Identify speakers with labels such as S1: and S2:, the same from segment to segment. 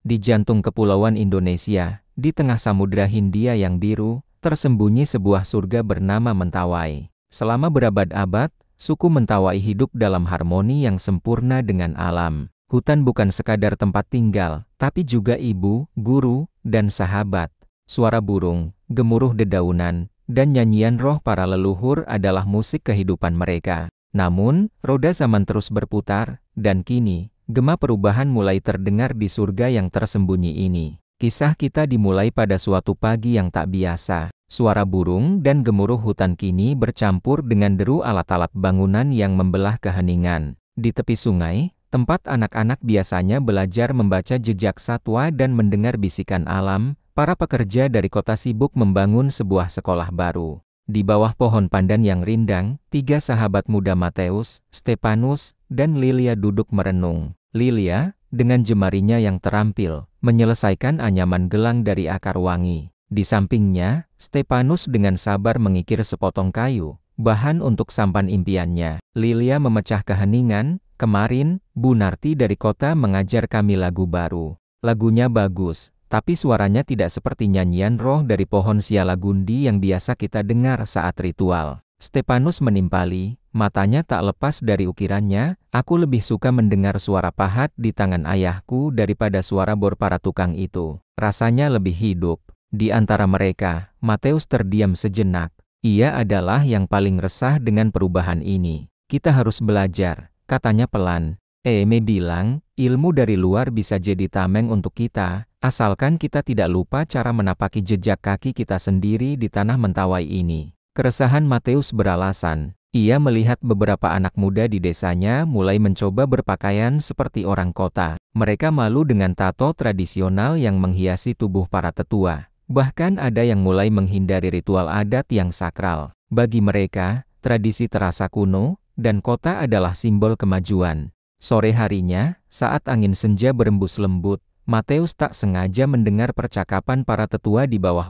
S1: Di jantung kepulauan Indonesia, di tengah Samudra Hindia yang biru, tersembunyi sebuah surga bernama Mentawai. Selama berabad-abad, suku Mentawai hidup dalam harmoni yang sempurna dengan alam. Hutan bukan sekadar tempat tinggal, tapi juga ibu, guru, dan sahabat. Suara burung, gemuruh dedaunan, dan nyanyian roh para leluhur adalah musik kehidupan mereka. Namun, roda zaman terus berputar, dan kini, gema perubahan mulai terdengar di surga yang tersembunyi ini. Kisah kita dimulai pada suatu pagi yang tak biasa. Suara burung dan gemuruh hutan kini bercampur dengan deru alat-alat bangunan yang membelah keheningan. Di tepi sungai, tempat anak-anak biasanya belajar membaca jejak satwa dan mendengar bisikan alam, para pekerja dari kota sibuk membangun sebuah sekolah baru. Di bawah pohon pandan yang rindang, 3 sahabat muda Mateus, Stepanus, dan Lilia duduk merenung. Lilia, dengan jemarinya yang terampil, menyelesaikan anyaman gelang dari akar wangi. Di sampingnya, Stepanus dengan sabar mengikir sepotong kayu, bahan untuk sampan impiannya. Lilia memecah keheningan, kemarin, Bu Narti dari kota mengajar kami lagu baru. Lagunya bagus, tapi suaranya tidak seperti nyanyian roh dari pohon sialagundi yang biasa kita dengar saat ritual. Stepanus menimpali, matanya tak lepas dari ukirannya, aku lebih suka mendengar suara pahat di tangan ayahku daripada suara bor para tukang itu. Rasanya lebih hidup. Di antara mereka, Mateus terdiam sejenak. Ia adalah yang paling resah dengan perubahan ini. Kita harus belajar, katanya pelan. Eme bilang, ilmu dari luar bisa jadi tameng untuk kita, asalkan kita tidak lupa cara menapaki jejak kaki kita sendiri di tanah Mentawai ini. Keresahan Mateus beralasan. Ia melihat beberapa anak muda di desanya mulai mencoba berpakaian seperti orang kota. Mereka malu dengan tato tradisional yang menghiasi tubuh para tetua. Bahkan ada yang mulai menghindari ritual adat yang sakral. Bagi mereka, tradisi terasa kuno, dan kota adalah simbol kemajuan. Sore harinya, saat angin senja berembus lembut, Mateus tak sengaja mendengar percakapan para tetua di bawah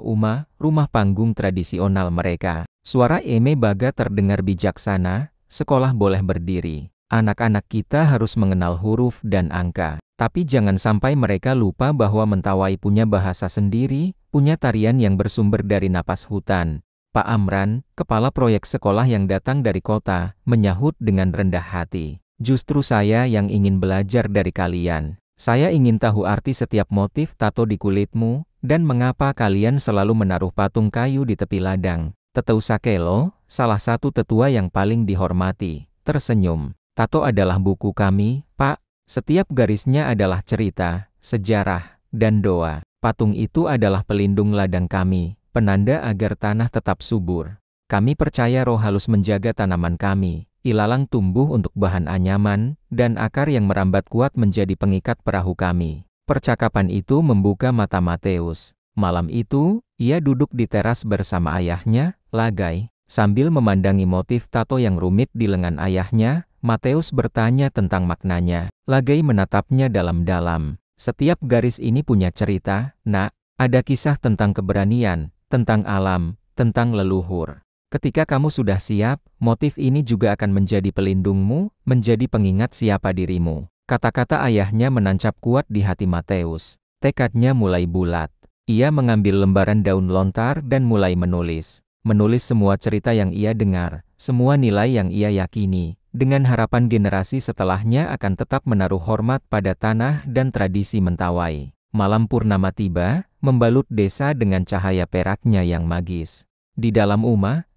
S1: rumah panggung tradisional mereka. Suara Eme Baga terdengar bijaksana, sekolah boleh berdiri. Anak-anak kita harus mengenal huruf dan angka. Tapi jangan sampai mereka lupa bahwa Mentawai punya bahasa sendiri, punya tarian yang bersumber dari napas hutan. Pak Amran, kepala proyek sekolah yang datang dari kota, menyahut dengan rendah hati. Justru saya yang ingin belajar dari kalian. Saya ingin tahu arti setiap motif tato di kulitmu, dan mengapa kalian selalu menaruh patung kayu di tepi ladang. Teteu Sakelo, salah satu tetua yang paling dihormati, tersenyum. Tato adalah buku kami, Pak. Setiap garisnya adalah cerita, sejarah, dan doa. Patung itu adalah pelindung ladang kami, penanda agar tanah tetap subur. Kami percaya roh halus menjaga tanaman kami, ilalang tumbuh untuk bahan anyaman, dan akar yang merambat kuat menjadi pengikat perahu kami. Percakapan itu membuka mata Mateus. Malam itu, ia duduk di teras bersama ayahnya, Lagai. Sambil memandangi motif tato yang rumit di lengan ayahnya, Mateus bertanya tentang maknanya. Lagai menatapnya dalam-dalam. Setiap garis ini punya cerita, Nak. Ada kisah tentang keberanian, tentang alam, tentang leluhur. Ketika kamu sudah siap, motif ini juga akan menjadi pelindungmu, menjadi pengingat siapa dirimu. Kata-kata ayahnya menancap kuat di hati Mateus. Tekadnya mulai bulat. Ia mengambil lembaran daun lontar dan mulai menulis. Menulis semua cerita yang ia dengar, semua nilai yang ia yakini, dengan harapan generasi setelahnya akan tetap menaruh hormat pada tanah dan tradisi Mentawai. Malam purnama tiba, membalut desa dengan cahaya peraknya yang magis. Di dalam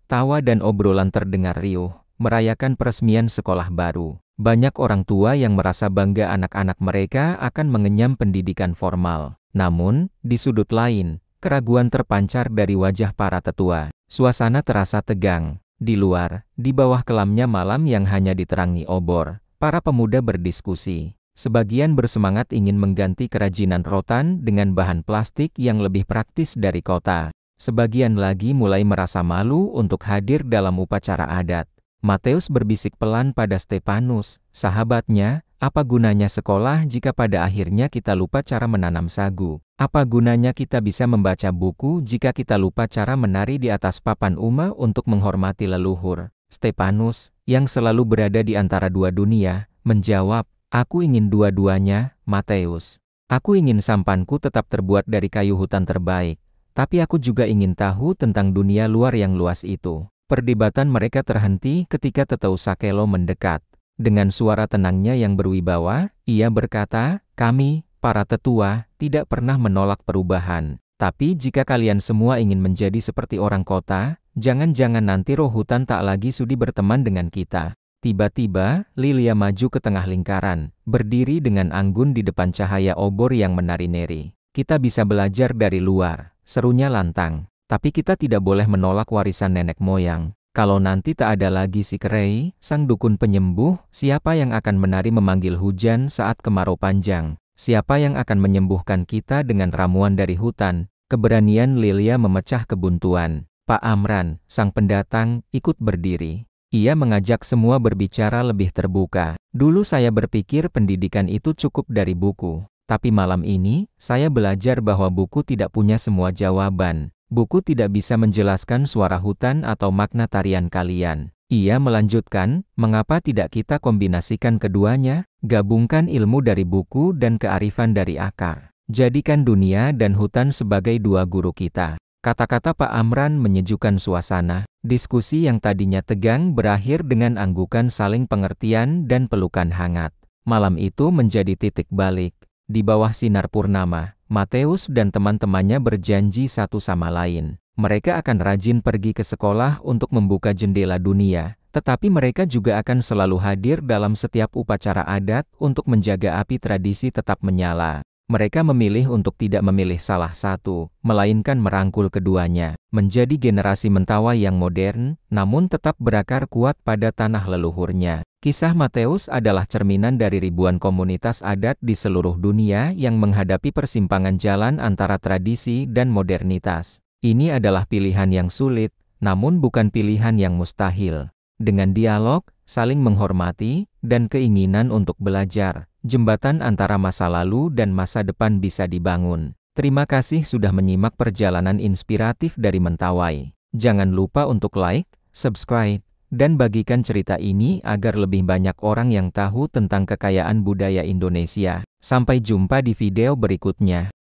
S1: tawa dan obrolan terdengar riuh, merayakan peresmian sekolah baru. Banyak orang tua yang merasa bangga anak-anak mereka akan mengenyam pendidikan formal. Namun, di sudut lain, keraguan terpancar dari wajah para tetua. Suasana terasa tegang. Di luar, di bawah kelamnya malam yang hanya diterangi obor, para pemuda berdiskusi. Sebagian bersemangat ingin mengganti kerajinan rotan dengan bahan plastik yang lebih praktis dari kota. Sebagian lagi mulai merasa malu untuk hadir dalam upacara adat. Mateus berbisik pelan pada Stepanus, sahabatnya, apa gunanya sekolah jika pada akhirnya kita lupa cara menanam sagu? Apa gunanya kita bisa membaca buku jika kita lupa cara menari di atas papan untuk menghormati leluhur? Stepanus, yang selalu berada di antara dua dunia, menjawab, aku ingin dua-duanya, Mateus. Aku ingin sampanku tetap terbuat dari kayu hutan terbaik, tapi aku juga ingin tahu tentang dunia luar yang luas itu. Perdebatan mereka terhenti ketika Teteu Sakelo mendekat. Dengan suara tenangnya yang berwibawa, ia berkata, "Kami, para tetua, tidak pernah menolak perubahan. Tapi jika kalian semua ingin menjadi seperti orang kota, jangan-jangan nanti roh hutan tak lagi sudi berteman dengan kita." Tiba-tiba, Lilia maju ke tengah lingkaran, berdiri dengan anggun di depan cahaya obor yang menari-neri. "Kita bisa belajar dari luar," serunya lantang. "Tapi kita tidak boleh menolak warisan nenek moyang. Kalau nanti tak ada lagi si Kerei, sang dukun penyembuh, siapa yang akan menari memanggil hujan saat kemarau panjang? Siapa yang akan menyembuhkan kita dengan ramuan dari hutan?" Keberanian Lilia memecah kebuntuan. Pak Amran, sang pendatang, ikut berdiri. Ia mengajak semua berbicara lebih terbuka. "Dulu saya berpikir pendidikan itu cukup dari buku. Tapi malam ini, saya belajar bahwa buku tidak punya semua jawaban. Buku tidak bisa menjelaskan suara hutan atau makna tarian kalian." Ia melanjutkan, "Mengapa tidak kita kombinasikan keduanya? Gabungkan ilmu dari buku dan kearifan dari akar. Jadikan dunia dan hutan sebagai dua guru kita." Kata-kata Pak Amran menyejukkan suasana. Diskusi yang tadinya tegang berakhir dengan anggukan saling pengertian dan pelukan hangat. Malam itu menjadi titik balik. Di bawah sinar purnama, Mateus dan teman-temannya berjanji satu sama lain. Mereka akan rajin pergi ke sekolah untuk membuka jendela dunia, tetapi mereka juga akan selalu hadir dalam setiap upacara adat untuk menjaga api tradisi tetap menyala. Mereka memilih untuk tidak memilih salah satu, melainkan merangkul keduanya, menjadi generasi mentawai yang modern, namun tetap berakar kuat pada tanah leluhurnya. Kisah Mateus adalah cerminan dari ribuan komunitas adat di seluruh dunia yang menghadapi persimpangan jalan antara tradisi dan modernitas. Ini adalah pilihan yang sulit, namun bukan pilihan yang mustahil. Dengan dialog, saling menghormati, dan keinginan untuk belajar, jembatan antara masa lalu dan masa depan bisa dibangun. Terima kasih sudah menyimak perjalanan inspiratif dari Mentawai. Jangan lupa untuk like, subscribe, dan bagikan cerita ini agar lebih banyak orang yang tahu tentang kekayaan budaya Indonesia. Sampai jumpa di video berikutnya.